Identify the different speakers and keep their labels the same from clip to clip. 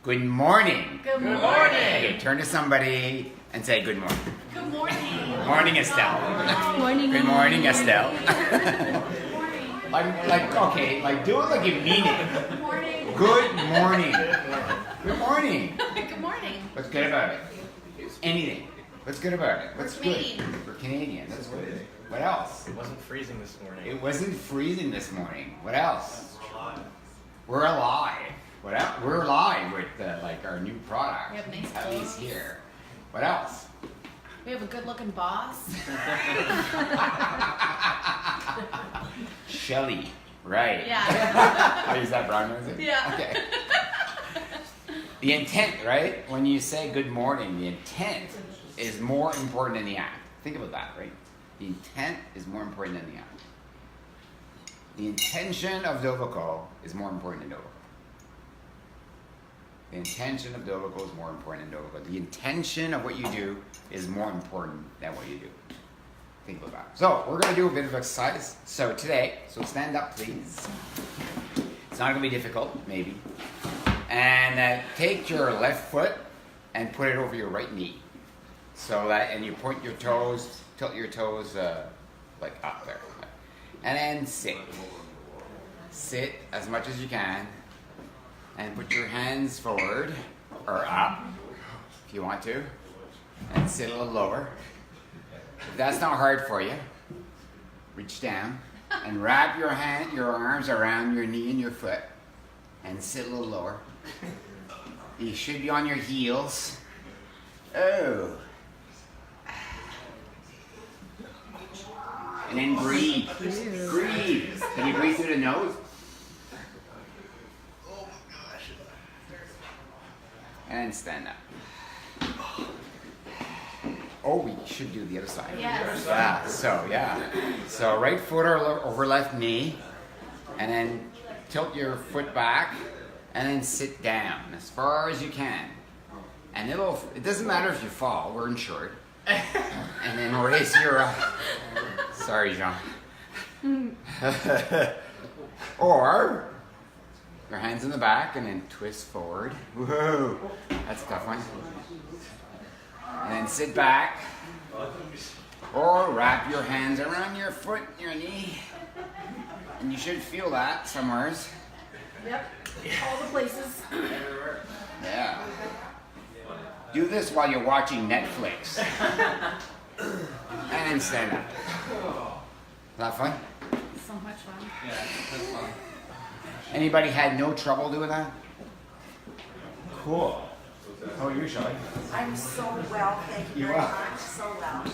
Speaker 1: Good morning.
Speaker 2: Good morning.
Speaker 1: Okay, turn to somebody and say good morning.
Speaker 2: Good morning.
Speaker 1: Morning, Estelle.
Speaker 2: Morning.
Speaker 1: Good morning, Estelle.
Speaker 2: Good morning.
Speaker 1: like do it like you mean it.
Speaker 2: Good morning.
Speaker 1: Good morning. Good morning.
Speaker 2: Good morning.
Speaker 1: What's good about it? Anything. What's good about it? What's
Speaker 2: We're
Speaker 1: good?
Speaker 2: Canadian.
Speaker 1: We're Canadian. That's good. What else?
Speaker 3: It wasn't freezing this morning.
Speaker 1: It wasn't freezing this morning. What else?
Speaker 3: We're alive.
Speaker 1: We're alive. What else? We're alive with our new product.
Speaker 2: We have nice
Speaker 1: At least
Speaker 2: clothes.
Speaker 1: here. What else?
Speaker 2: We have a good-looking boss.
Speaker 1: Shelly. Right.
Speaker 2: Yeah.
Speaker 1: Oh, is that brown nose?
Speaker 2: Yeah.
Speaker 1: Okay. The intent, right? When you say good morning, the intent is more important than the act. Think about that, right? The intent is more important than the act. The intention of Dovico is more important than Dovico. The intention of Dovico is more important than Dovico. The intention of what you do is more important than what you do. Think about that. So we're going to do a bit of exercise. So today, stand up, please. It's not going to be difficult, maybe. And take your left foot and put it over your right knee. And you point your toes, tilt your toes like up there. And then sit. Sit as much as you can. And put your hands forward or up if you want to. And sit a little lower. If that's not hard for you, reach down and wrap your arms around your knee and your foot and sit a little lower. You should be on your heels. Oh. And then breathe. Breathe. Can you breathe through the nose? And stand up. Oh, we should do the other side.
Speaker 2: Yes.
Speaker 1: Yeah. So right foot over left knee, and then tilt your foot back, and then sit down as far as you can. And it doesn't matter if you fall, we're insured. And then raise your, sorry, Jean. Or your hands in the back and then twist forward. Whoa, that's a tough one. And then sit back. Or wrap your hands around your foot, your knee. And you should feel that somewheres.
Speaker 2: Yep. All the places.
Speaker 1: Yeah. Do this while you're watching Netflix. And stand up. Is that fun?
Speaker 2: So much fun.
Speaker 3: Yeah, that's fun.
Speaker 1: Anybody had no trouble doing that? Cool. How are you, Shelly?
Speaker 4: I'm so well, thank you
Speaker 1: You
Speaker 4: very
Speaker 1: are?
Speaker 4: much. So well.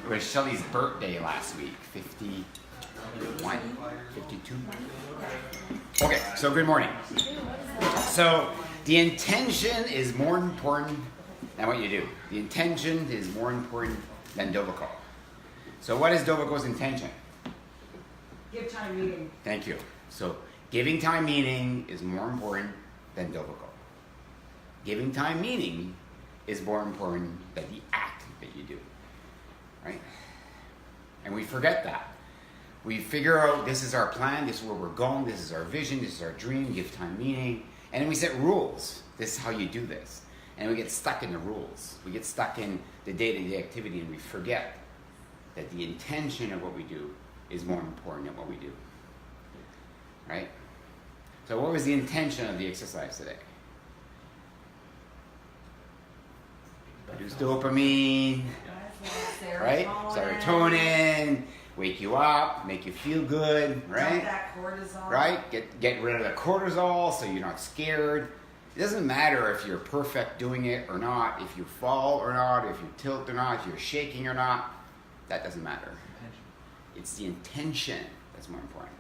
Speaker 1: It was Shelly's birthday last week. 51? 52? Okay, so good morning. So the intention is more important than what you do. The intention is more important than Dovico. So what is Dovico's intention?
Speaker 4: Give time meeting.
Speaker 1: Thank you. So giving time meaning is more important than Dovico. Giving time meaning is more important than the act that you do. Right? And we forget that. We figure out this is our plan, this is where we're going, this is our vision, this is our dream, give time meaning. And then we set rules. This is how you do this. And we get stuck in the rules. We get stuck in the day-to-day activity and we forget that the intention of what we do is more important than what we do. Right? So what was the intention of the exercise today? Produce dopamine, right? Serotonin, wake you up, make you feel good, right?
Speaker 4: Dump that cortisol.
Speaker 1: Right? Get rid of the cortisol so you're not scared. It doesn't matter if you're perfect doing it or not, if you fall or not, if you tilt or not, if you're shaking or not. That doesn't matter. It's the intention that's more important.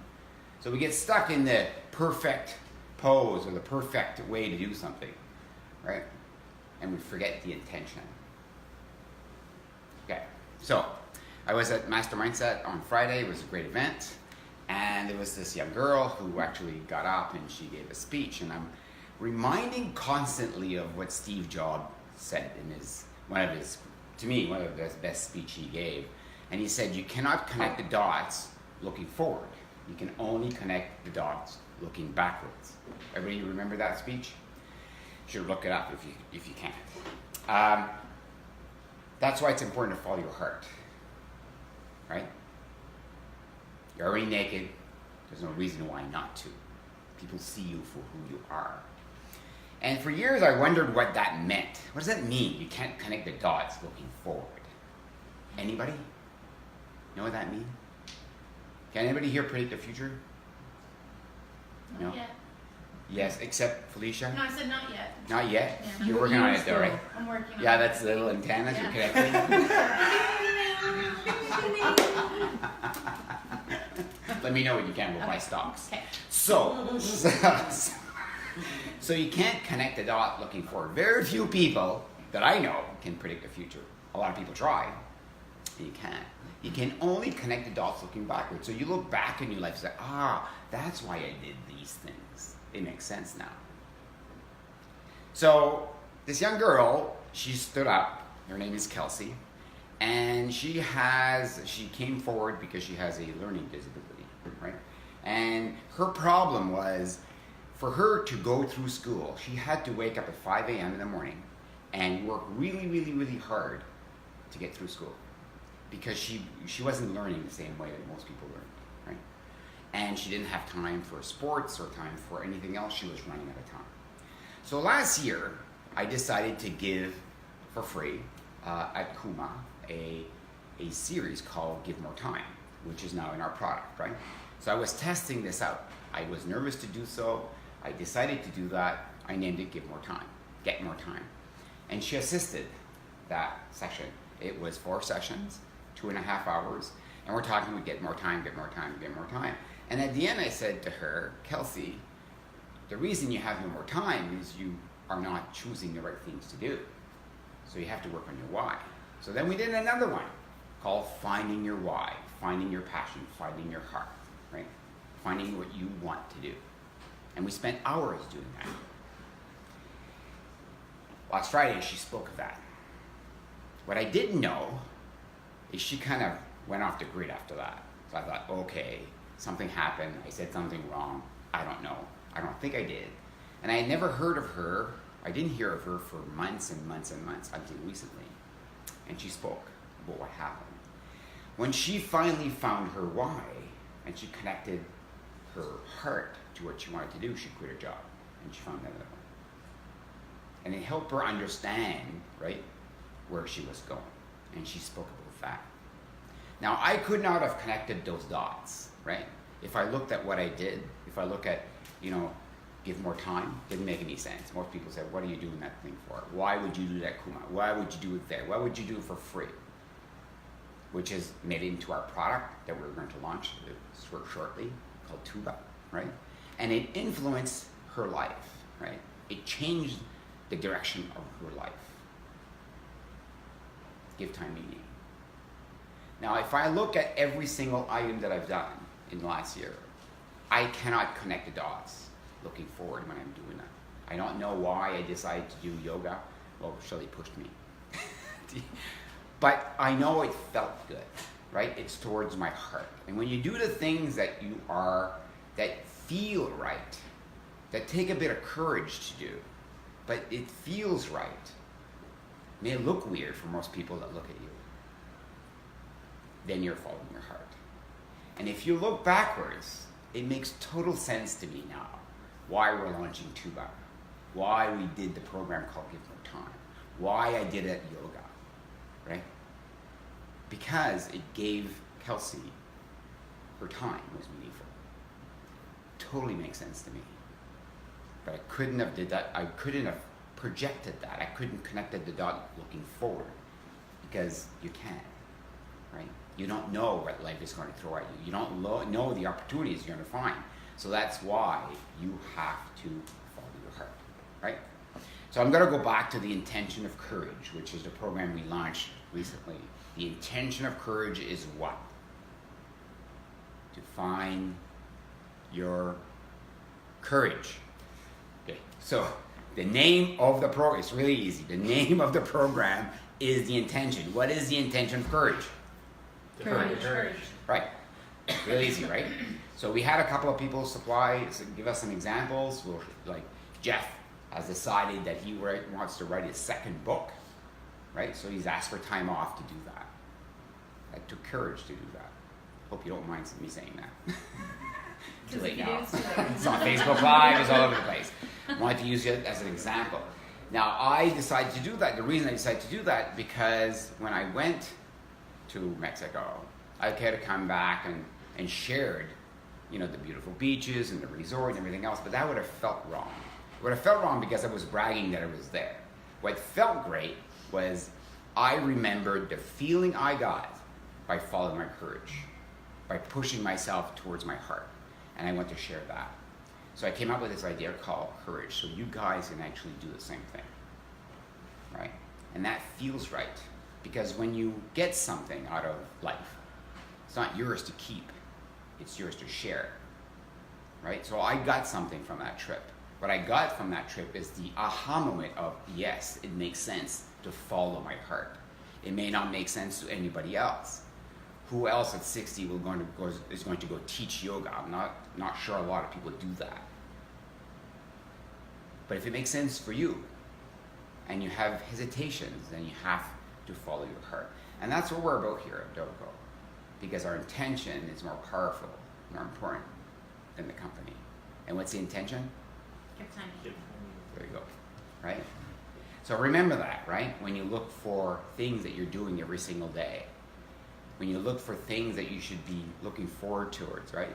Speaker 1: So we get stuck in the perfect pose or the perfect way to do something, right? And we forget the intention. Okay, so I was at Master Mindset on Friday. It was a great event. And there was this young girl who actually got up and she gave a speech. And I'm reminding constantly of what Steve Jobs said in one of the best speech he gave. And he said, you cannot connect the dots looking forward. You can only connect the dots looking backwards. Everybody remember that speech? should look it up if you can. That's why it's important to follow your heart, right? You're already naked. There's no reason why not to. People see you for who you are. And for years, I wondered what that meant. What does that mean? You can't connect the dots looking forward. Anybody? Know what that means? Can anybody here predict the future?
Speaker 2: Not
Speaker 1: No?
Speaker 2: yet.
Speaker 1: Yes, except Felicia?
Speaker 2: No, I said not yet.
Speaker 1: Not yet?
Speaker 2: Yeah.
Speaker 1: You're working on it though, right?
Speaker 2: I'm working on it.
Speaker 1: Yeah, that's the little antennas you're connecting. Let me know when you can with my
Speaker 2: Okay.
Speaker 1: stocks.
Speaker 2: Okay.
Speaker 1: So you can't connect the dot looking forward. Very few people that I know can predict the future. A lot of people try, but you can't. You can only connect the dots looking backwards. So you look back in your life and say, that's why I did these things. It makes sense now. So this young girl, she stood up. Her name is Kelsey. And she came forward because she has a learning disability, right? And her problem was, for her to go through school, she had to wake up at 5 a.m. in the morning and work really, really, really hard to get through school. Because she wasn't learning the same way that most people learn, right? And she didn't have time for sports or time for anything else. She was running out of time. So last year, I decided to give for free at Kuma a series called Give More Time, which is now in our product, right? So I was testing this out. I was nervous to do so. I decided to do that. I named it Give More Time, Get More Time. And she assisted that session. It was 4 sessions, 2.5 hours, and we're talking about get more time, get more time, get more time. And at the end I said to her, Kelsey, the reason you have no more time is you are not choosing the right things to do. So you have to work on your why. So then we did another one called Finding Your Why, finding your passion, finding your heart, right? Finding what you want to do. And we spent hours doing that. Last Friday, she spoke of that. What I didn't know is she kind of went off the grid after that. So I thought, okay, something happened. I said something wrong. I don't know. I don't think I did. And I had never heard of her. I didn't hear of her for months and months and months until recently. And she spoke about what happened. When she finally found her why and she connected her heart to what she wanted to do, she quit her job and she found another one. And it helped her understand, right, where she was going. And she spoke about that. Now, I could not have connected those dots, right? If I looked at what I did, if I look at, Give More Time, didn't make any sense. Most people said, what are you doing that thing for? Why would you do that, Kuma? Why would you do it there? Why would you do it for free? Which is made into our product that we're going to launch shortly, called Tuba, right? And it influenced her life, right? It changed the direction of her life. Give time meaning. Now, if I look at every single item that I've done in the last year, I cannot connect the dots looking forward when I'm doing that. I don't know why I decided to do yoga. Well, Shelley pushed me. But I know it felt good, right? It's towards my heart. And when you do the things that feel right, that take a bit of courage to do, but it feels right, it may look weird for most people that look at you, then you're following your heart. And if you look backwards, it makes total sense to me now why we're launching Tuba, why we did the program called Give More Time, why I did it at yoga, right? Because it gave Kelsey her time was meaningful. Totally makes sense to me. But I couldn't have did that. I couldn't have projected that. I couldn't connected the dot looking forward because you can't, right? You don't know what life is going to throw at you. You don't know the opportunities you're going to find. So that's why you have to follow your heart, right? So I'm going to go back to the intention of courage, which is the program we launched recently. The intention of courage is what? To find your courage. Okay, so the name of the program, it's really easy. The name of the program is the intention. What is the intention of courage?
Speaker 2: Courage.
Speaker 1: Right. Really easy, right? So we had a couple of people give us some examples. Like Jeff, has decided that he wants to write his second book, right? So he's asked for time off to do that. That took courage to do that. Hope you don't mind me saying that. Too late now. It's on Facebook Live, it's all over the place. I wanted to use it as an example. Now, I decided to do that. The reason I decided to do that, because when I went to Mexico, I could have come back and shared, you know, the beautiful beaches and the resort and everything else, but that would have felt wrong. It would have felt wrong because I was bragging that I was there. What felt great was I remembered the feeling I got by following my courage, by pushing myself towards my heart, and I want to share that. So I came up with this idea called Courage, so you guys can actually do the same thing, right? And that feels right, because when you get something out of life, it's not yours to keep, it's yours to share, right? So I got something from that trip. What I got from that trip is the aha moment of, yes, it makes sense to follow my heart. It may not make sense to anybody else. Who else at 60 is going to go teach yoga? I'm not sure a lot of people do that. But if it makes sense for you, and you have hesitations, then you have to follow your heart. And that's what we're about here at Dogo, because our intention is more powerful, more important than the company. And what's the intention?
Speaker 2: Give time to heal.
Speaker 1: There you go, right? So remember that, right? When you look for things that you're doing every single day, when you look for things that you should be looking forward towards, right?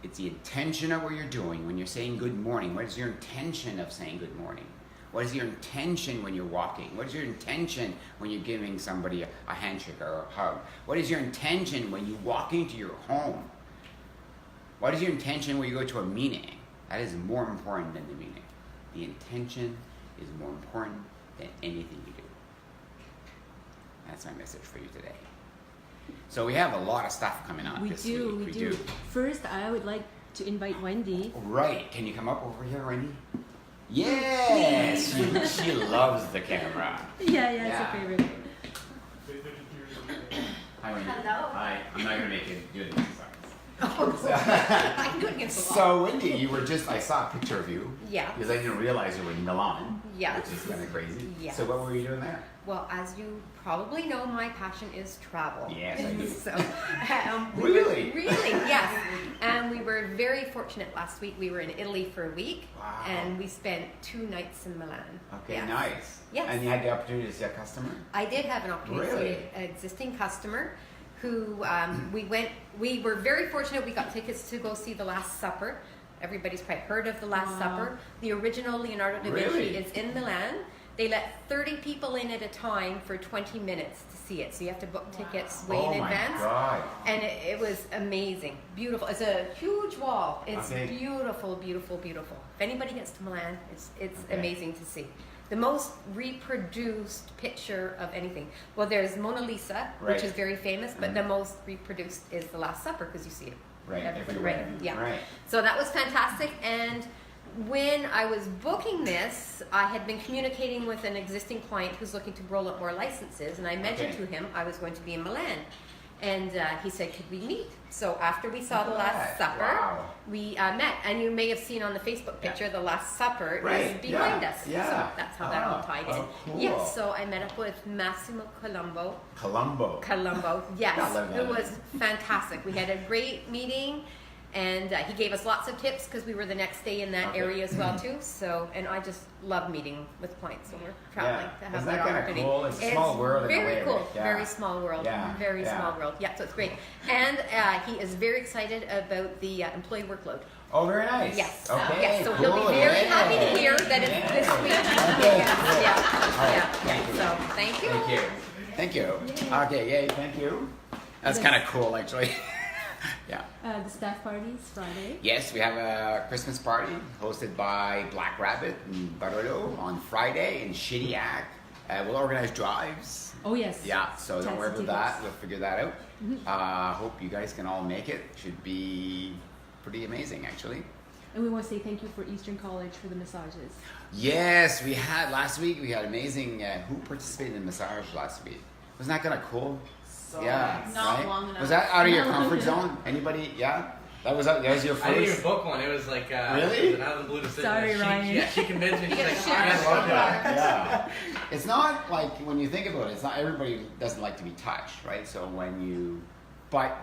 Speaker 1: It's the intention of what you're doing. When you're saying good morning, what is your intention of saying good morning? What is your intention when you're walking? What is your intention when you're giving somebody a handshake or a hug? What is your intention when you walk into your home? What is your intention when you go to a meeting? That is more important than the meeting. The intention is more important than anything you do. That's my message for you today. So we have a lot of stuff coming up this week.
Speaker 5: We do. First, I would like to invite Wendy.
Speaker 1: Right. Can you come up over here, Wendy? Yes! she loves the camera.
Speaker 5: Yeah, it's
Speaker 1: Yeah.
Speaker 5: a favorite.
Speaker 1: Hi, Wendy.
Speaker 2: Hello.
Speaker 1: Hi. I'm not going to make it do an exercise.
Speaker 2: I can do it against the wall.
Speaker 1: So, Wendy, I saw a picture of you.
Speaker 6: Yeah.
Speaker 1: Because I didn't realize you were in Milan.
Speaker 6: Yeah.
Speaker 1: Which is kind of crazy.
Speaker 6: Yes.
Speaker 1: So what were you doing there?
Speaker 6: Well, as you probably know, my passion is travel.
Speaker 1: Yes, I do.
Speaker 6: So,
Speaker 1: Really?
Speaker 6: Really, yes. And we were very fortunate last week. We were in Italy for a week.
Speaker 1: Wow.
Speaker 6: And we spent 2 nights in Milan.
Speaker 1: Okay,
Speaker 6: Yes.
Speaker 1: nice.
Speaker 6: Yes.
Speaker 1: And you had the opportunity to see a customer?
Speaker 6: I did have an opportunity to
Speaker 1: Really?
Speaker 6: see an existing customer who we were very fortunate. We got tickets to go see The Last Supper. Everybody's probably heard of The Last
Speaker 5: Wow.
Speaker 6: Supper. The original Leonardo da Vinci
Speaker 1: Really?
Speaker 6: is in Milan. They let 30 people in at a time for 20 minutes to see it. So you have to book tickets way
Speaker 1: Oh
Speaker 6: in
Speaker 1: my
Speaker 6: advance.
Speaker 1: God.
Speaker 6: And it was amazing. Beautiful. It's a huge wall. It's
Speaker 1: Okay.
Speaker 6: beautiful, beautiful, beautiful. If anybody gets to Milan, it's
Speaker 1: Okay.
Speaker 6: amazing to see. The most reproduced picture of anything. Well, there's Mona Lisa,
Speaker 1: Right.
Speaker 6: which is very famous, but
Speaker 1: Mhm.
Speaker 6: the most reproduced is The Last Supper because you see it
Speaker 1: Right,
Speaker 6: everywhere.
Speaker 1: everywhere.
Speaker 6: Right, yeah.
Speaker 1: Right.
Speaker 6: So that was fantastic. And when I was booking this, I had been communicating with an existing client who's looking to roll up more licenses, and I mentioned
Speaker 1: Okay.
Speaker 6: to him I was going to be in Milan. And he said, could we meet? So after we saw The
Speaker 1: Look at
Speaker 6: Last
Speaker 1: that.
Speaker 6: Supper,
Speaker 1: Wow.
Speaker 6: we met. And you may have seen on the Facebook picture, The Last Supper
Speaker 1: Right,
Speaker 6: is behind
Speaker 1: yeah,
Speaker 6: us.
Speaker 1: yeah.
Speaker 6: So that's how that all tied in.
Speaker 1: Oh, cool.
Speaker 6: Yes, so I met up with Massimo Colombo,
Speaker 1: Colombo.
Speaker 6: yes,
Speaker 1: I love
Speaker 6: who
Speaker 1: that.
Speaker 6: was fantastic. We had a great meeting, and he gave us lots of tips because we were the next day in that
Speaker 1: Okay.
Speaker 6: area as well too. So, and I just love meeting with clients, so we're traveling to have
Speaker 1: Isn't
Speaker 6: that
Speaker 1: that kinda
Speaker 6: opportunity.
Speaker 1: cool? It's a small world in a
Speaker 6: very
Speaker 1: way,
Speaker 6: cool,
Speaker 1: right? Yeah.
Speaker 6: very small world,
Speaker 1: Yeah,
Speaker 6: very
Speaker 1: yeah.
Speaker 6: small world. Yeah, so it's great, and he is very excited about the employee workload.
Speaker 1: Oh, very nice.
Speaker 6: Yes,
Speaker 1: Okay,
Speaker 6: yes. So
Speaker 1: cool.
Speaker 6: he'll be very
Speaker 1: Yeah.
Speaker 6: happy to hear that it's
Speaker 1: Yeah.
Speaker 6: this week.
Speaker 1: Okay,
Speaker 6: Yes,
Speaker 1: cool.
Speaker 6: yeah,
Speaker 1: All right,
Speaker 6: yeah.
Speaker 1: thank you.
Speaker 6: So thank you.
Speaker 1: Thank you. Thank you. Okay, yay, thank you. That's
Speaker 5: Yes.
Speaker 1: kind of cool, actually. Yeah.
Speaker 5: The staff parties Friday.
Speaker 1: Yes, we have a Christmas party hosted by Black Rabbit in Barolo on Friday in Shediac. We'll organize drives.
Speaker 5: Oh yes.
Speaker 1: Yeah, so don't worry about
Speaker 5: Taxi
Speaker 1: that.
Speaker 5: tickets.
Speaker 1: We'll figure that out. Hope you guys can all make it. Should be pretty amazing, actually.
Speaker 5: And we want to say thank you for Eastern College for the massages.
Speaker 1: Yes, we had last week. We had amazing. Who participated in massage last week? Wasn't that kind of cool?
Speaker 4: So
Speaker 1: Yeah,
Speaker 2: Not
Speaker 1: right?
Speaker 2: long enough.
Speaker 1: Was that out of your comfort zone? Anybody? Yeah. That was your
Speaker 3: I didn't even
Speaker 1: first.
Speaker 3: book one. It was like
Speaker 1: Really?
Speaker 3: it was an out of the blue decision.
Speaker 5: Sorry,
Speaker 3: she,
Speaker 5: Ryan.
Speaker 3: Yeah, she convinced me. She's like,
Speaker 2: shit.
Speaker 3: yes,
Speaker 1: I love
Speaker 3: go
Speaker 1: that.
Speaker 3: for it.
Speaker 1: Yeah. It's not like when you think about it. It's not everybody doesn't like to be touched, right? So but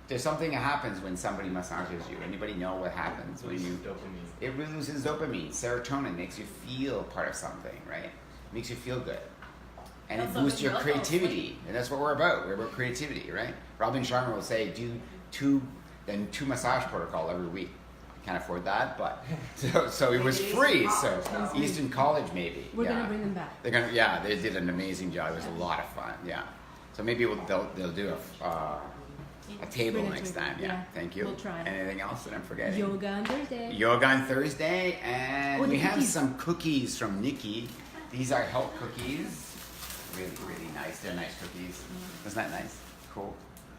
Speaker 1: there's something that happens when somebody massages you. Anybody know what happens when you?
Speaker 3: Dopamine.
Speaker 1: It releases dopamine, serotonin, makes you feel part of something, right? Makes you feel good. And it
Speaker 2: Also
Speaker 1: boosts
Speaker 2: makes
Speaker 1: your
Speaker 2: you also
Speaker 1: creativity. And that's what we're about. We're about creativity, right? Robin Sharma will say, do two massage protocol every week. I can't afford that, but so it was
Speaker 4: Maybe
Speaker 1: free.
Speaker 4: Easton
Speaker 1: So
Speaker 4: College, no?
Speaker 1: Easton College maybe.
Speaker 5: We're
Speaker 1: yeah.
Speaker 5: gonna bring them back.
Speaker 1: They're gonna, yeah, they did an amazing job. It was a lot of fun, yeah. So maybe they'll do a table
Speaker 5: Bring a
Speaker 1: next
Speaker 5: table,
Speaker 1: time, yeah.
Speaker 5: yeah.
Speaker 1: Thank you.
Speaker 5: We'll try.
Speaker 1: Anything else that I'm forgetting?
Speaker 5: Yoga on Thursday.
Speaker 1: Yoga on Thursday, and
Speaker 5: Oh, the
Speaker 1: we have
Speaker 5: cookies.
Speaker 1: some cookies from Nikki. These are health cookies. Really, really nice. They're nice cookies. Isn't that nice? Cool.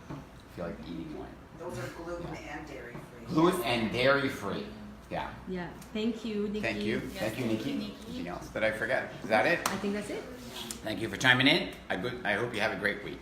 Speaker 1: I feel like eating one.
Speaker 4: Those are gluten and dairy free.
Speaker 1: Gluten and dairy free. Yeah.
Speaker 5: Yeah. Thank you, Nikki.
Speaker 1: Thank you.
Speaker 2: Yes,
Speaker 1: Thank you,
Speaker 2: thank
Speaker 1: Nikki.
Speaker 2: you, Nikki.
Speaker 1: Anything else that I forget? Is that it?
Speaker 5: I think that's it.
Speaker 1: Thank you for chiming in. I hope you have a great week.